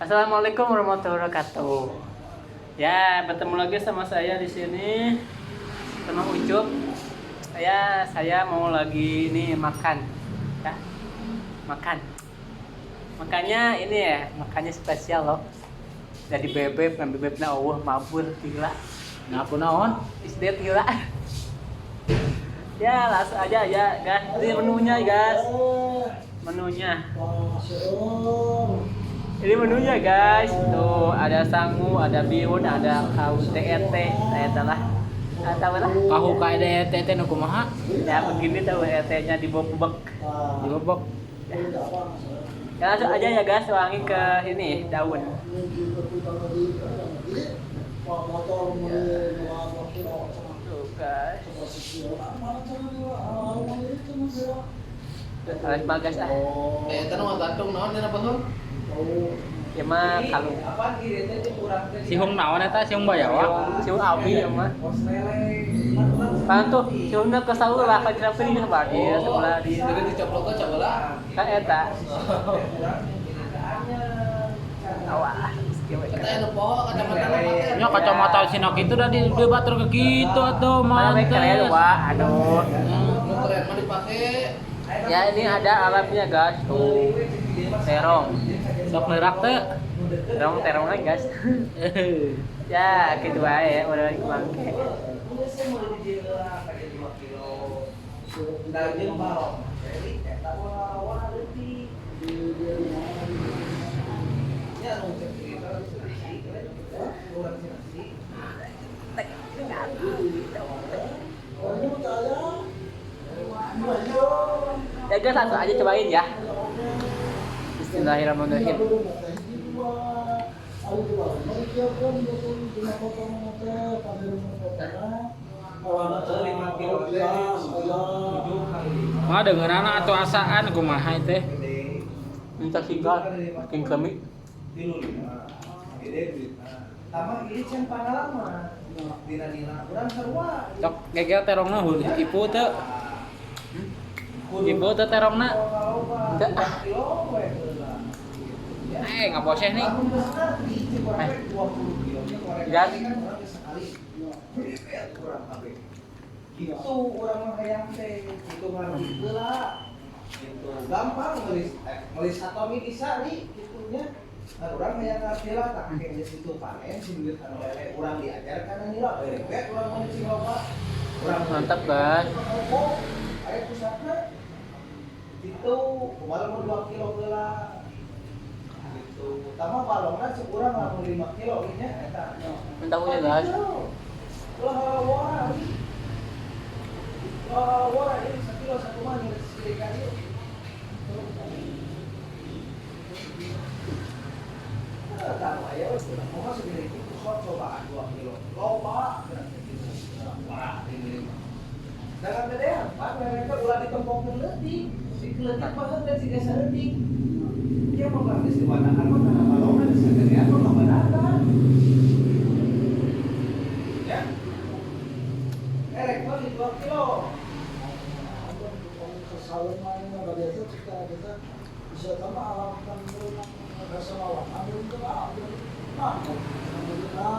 Assalamualaikum warahmatullahi wabarakatuh. Ya, bertemu lagi sama saya di sini, sama Ucup. Saya mau lagi ini makan, ya, makan. Makanya ini ya, makannya spesial loh. Dari bebek na mabur gila. Ngapu naon? Isdet gila. Ya, langsung aja ya, guys. Ini menunya, guys. Menunya. Ini menunya, guys. Tuh, ada sangu, ada bihun, ada KUTET. Saya salah. Tahu lah. Kahu kae tete nu kumaha? Ya, begini tahu ET-nya dibobek. Dibobok. Ya, langsung aja ya, guys. Wangi ke ini daun. Tuh, guys. Alas bagas ah. Eta nu gantung naon dina baheung? Ya mah kalau Sihung naon eta? Sihung bayawa? siung abi ya mah. Kan tuh siungna ke saur lah ka dina piring sabar dia sebelah di Jadi dicoplokeun cabelah. ka eta. Awah. Eta anu poho kacamata make. Nya kacamata sina kitu da di batur ke kitu atuh Mana mah. keren wah, aduh. Nu keren mah dipake. Ya ini ada alatnya, guys. Tuh. Terong. Sok neurak teh. Terongnya, guys. Ya, kedua ya udah dipakai. Ya guys, langsung aja cobain ya. Bismillahirrahmanirrahim. Mah deungeurana atuh asaan kumaha teh? Minta singkat, makin kami. Cok gegel terongna heuh ipu teu. Ibu teh terongna. Ngaboseh nih. Ya. Gitu orang mah hayang teh gitu ngarti heula gitu gampang melis atomi bisa nih gitunya urang hayang ngarti lah tak kengge situ panen si duit anu lele urang diajarkan heula bebek urang mah cing loba urang Mantap, guys. aya pusatna gitu kumaha mah 2 kilo heula gitu tama balongna sekurang lamun 5 kilo nya eta Mantap ya, guys. Wah, ini 1 kilo 1 mah ini sekali yuk. Tahu aja, sudah mau masuk di itu coba 2 kilo. Loba, wah ini. Dengan gedean, Pak, mereka ulah ditempokkeun leutik. Si leutik baheung dan si desa leutik. Dia mau geus diwadahan mah kana balongan geus gedean mah ngabadahan. Ya. Erek mah 2 kilo. Kesalahan mana biasa kita bisa tambah alam kan rasa lawan ambil itu lah ambil kita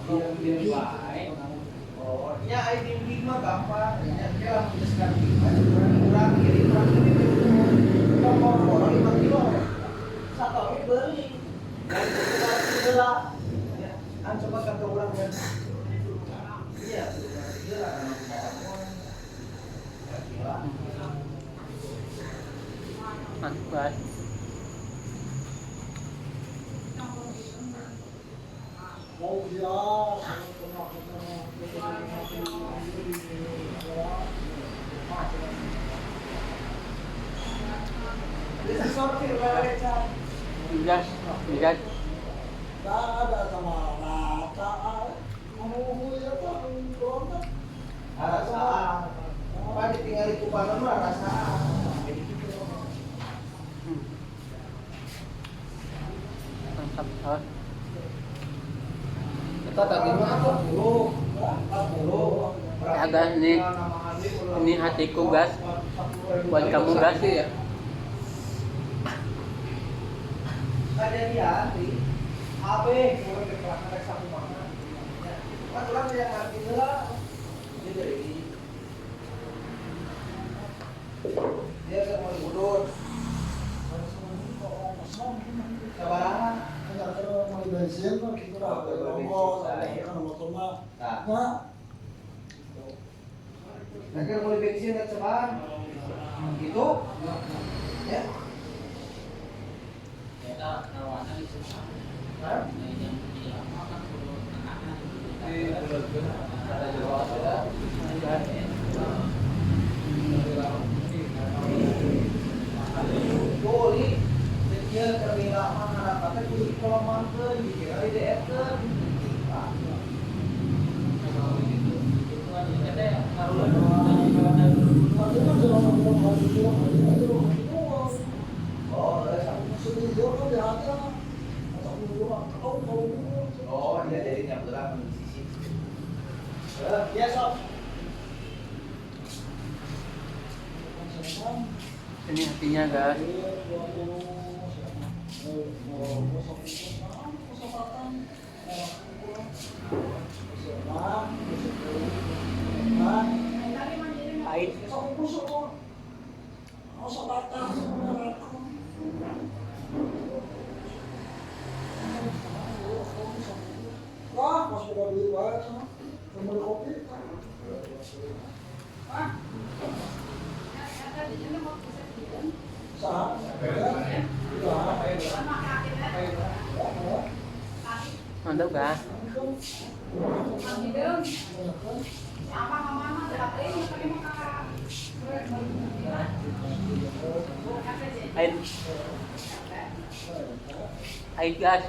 Biar baik. Oh, nya ai bimbing mah gampang. Nya kira menjelaskan kurang ini. Nomor 5 kilo. Satu ini beli. Dan itu heula. Ya, an coba kata urang kan. Iya, heula anu kumaha. Mantap, guys. mau dia Bisa sortir bae can. Gas, gas. ada sama rata mau ya tuh orang Rasaan. Apa ditinggali kubangan mah rasaan. Mantap, guys. Kita tadi mah 40. Ya gas nih. Ini hatiku gas. Buat kamu gas ya. Kejadian di AB mulai berkelakar satu mana. Kan orang yang ngerti lah. Dia kan mau diurut. Sabaran. Kalau mau bensin kan kita udah ngomong, kan motornya. Nah, Agar mulai bensin dan sebar. Gitu. Ya. Boleh. Dia terlihat mana kata kulit kalau mantel, dikira IDF kan. Oh, dia jadi nyamperan sisi. Ya, sob. Ini hatinya gas. Pahit. Wah, pas udah beli banget sama. Mau kopi. Sah. Mantap gas. Pahit. Pahit gas.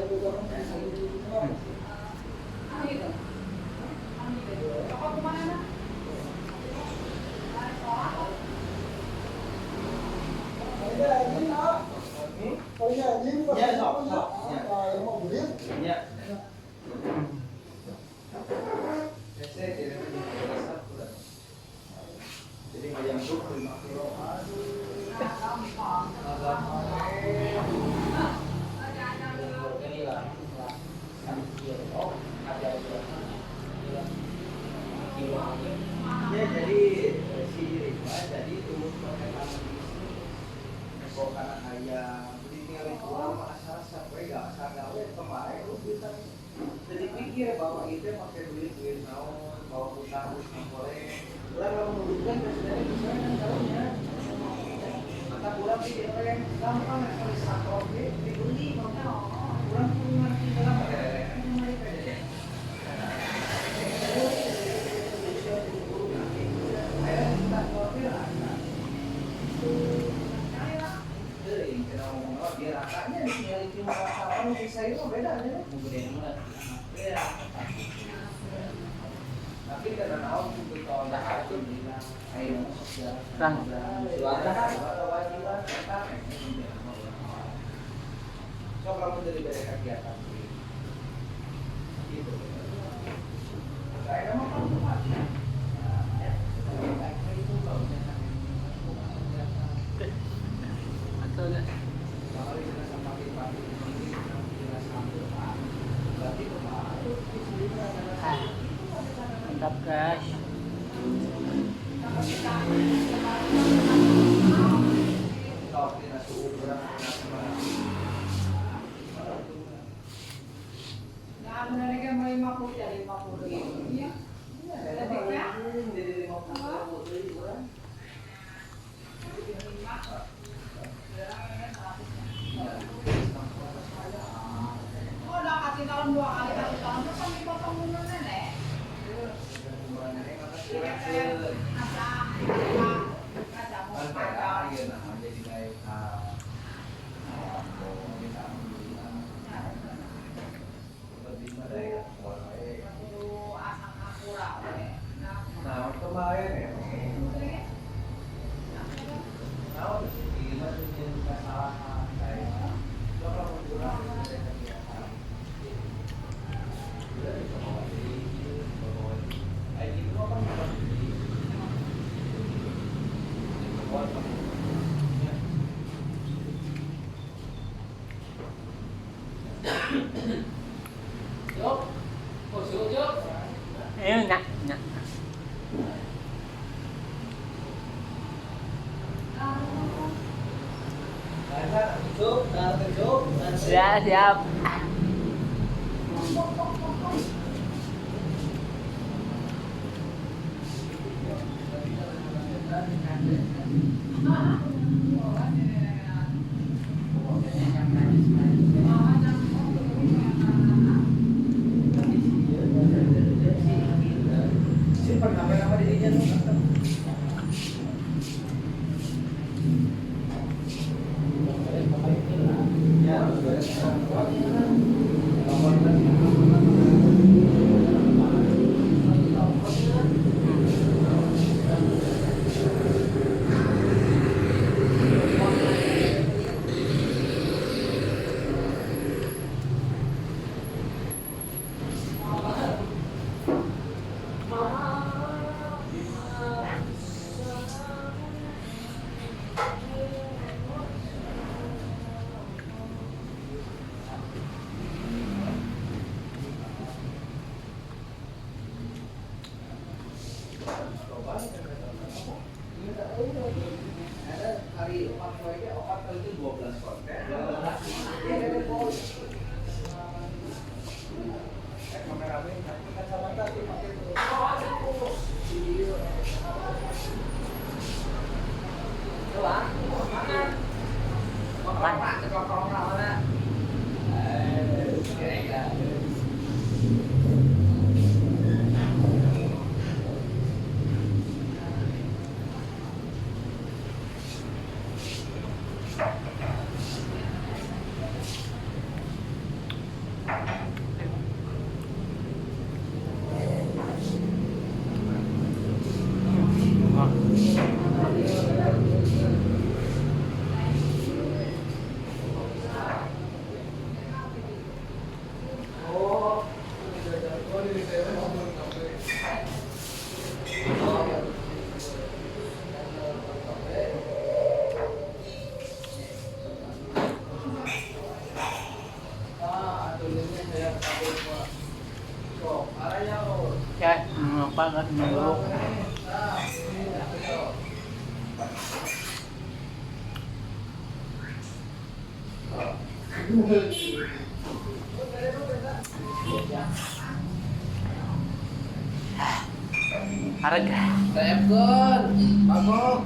Ya, sob, sob. Ya. Jadi ayam sup 5 kilo. Ya jadi si Rima jadi turun pakai tangan di kok anak ayam jadi tinggal di pulang asal sampai gak asal gawe kemarin lu bisa jadi pikir bahwa itu pakai duit naon bawa utang harus boleh ulang kalau menunjukkan presidennya bisa kan calonnya maka pulang di orang gampang sekali satu dibeli makanya pulang pun ngerti dalam mereka aja tapi karena tahu untuk tahun itu bilang ayo Rang. so kamu dari kegiatan gitu saya mau kamu Atau gas. Mantap gas. Tahun 2 kali kasih tahun itu kan dipotong dulu nenek. Nah, kemarin ya. Ya, siap. Simpan HP nama dirinya tuh. Ada hari 4 kali 4 kali itu 12 konten. Kameramen tapi kacamata dipakai terus. Coba, makan. Makan Pak, coba mana? Ya, apa nggak dulu. Harga. Telepon, bagong.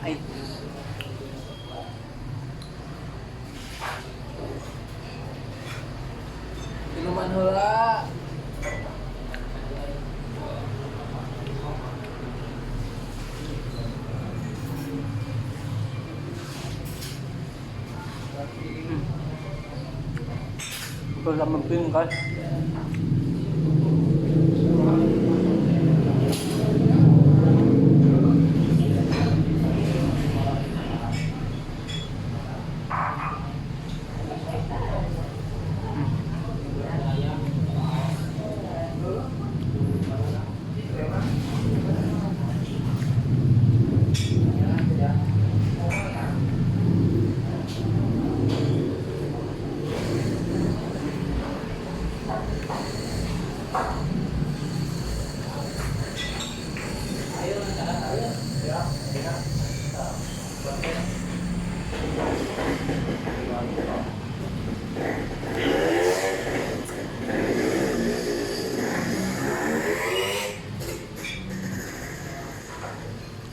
Ay. Minuman heula. Tôi làm một phim coi.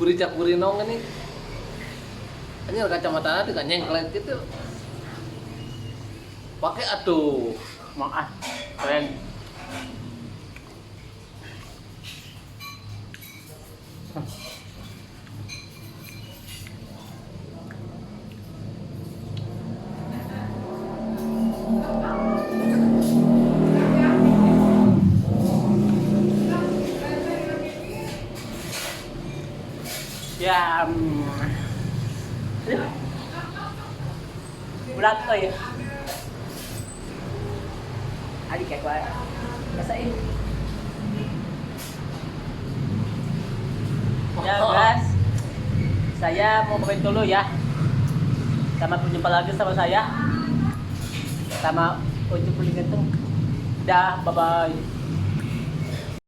Puri cak puri nong ini. Ini kacamata nanti kan nyengklet gitu. Pakai atuh. Maaf, keren. Ya, berat tuh ya. Adik kayak gue, rasain. Ya guys, saya mau pamit dulu ya. Sampai berjumpa lagi sama saya, sama Ucup paling ganteng. Dah, bye-bye.